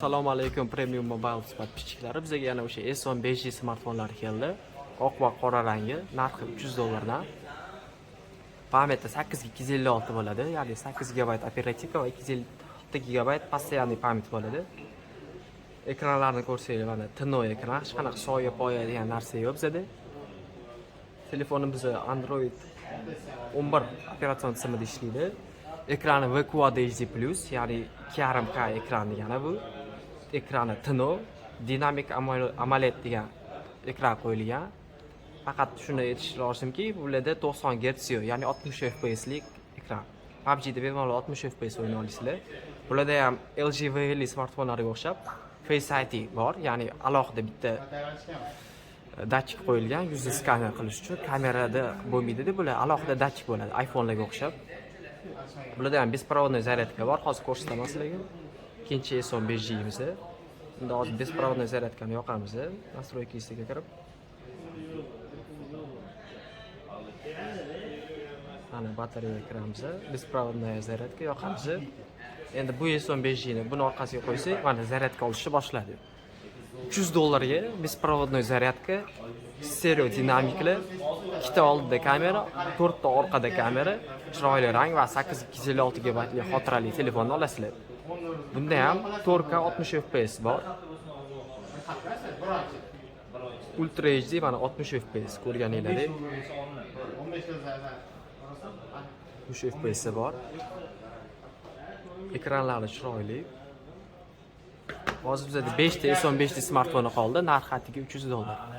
Assalomu alaykum Premium Mobile podpисчиклari. Bizga yana o'sha S10 5G smartfonlar keldi. Oq va qora rangi, narxi $300 dan. Pamyati 8 ga 256 bo'ladi, ya'ni 8 GB operativka va 256 GB постоянный pamyat bo'ladi. Ekranlarni ko'rsangiz, mana tinno ekran, hech qanaqa soya poya degan narsa yo'q bizda. Telefonimiz Android 11 operatsion tizimida ishlaydi. Ekrani VQA HD+, ya'ni 2.5K ekran degani bu. Ekrani tinno, Dynamic AMOLED degan ekran qo'yilgan. Faqat shuni aytish lozimki, bularda 90 Hz yo'q, ya'ni 60 FPS lik ekran. PUBG da bemalol 60 FPS o'yna olasizlar. Bularda ham LG V50 smartfonlariga o'xshab Face ID bor, ya'ni alohida bitta datchik qo'yilgan yuzni skaner qilish uchun. Kamerada bo'lmaydi-da, bular alohida datchik bo'ladi, iPhone'larga o'xshab. Bularda ham беспроводной zaryadka bor, hozir ko'rsataman sizlarga. Ikkinchi S10 5G'imiz. Unda hozir беспроводной zaryadkani yoqamiz. Настройкasiga kirib. Mana batareya kiramiz. Беспроводная zaryadka yoqamiz. Endi bu S10 5G'ni buni orqasiga qo'ysak, mana zaryadka olishni boshladi. $300 ga беспроводной zaryadka, stereo dinamikli, ikkita oldida kamera, 4 ta orqada kamera, chiroyli rang va 856 GB lik xotirali telefonni olasizlar. Bunda ham 4K 60 FPS bor. Ultra HD mana 60 FPS ko'rganinglardek. 60 FPS bor. Ekranlari chiroyli. Hozir bizda 5 ta S10 5G smartfoni qoldi, narxi atiga $300.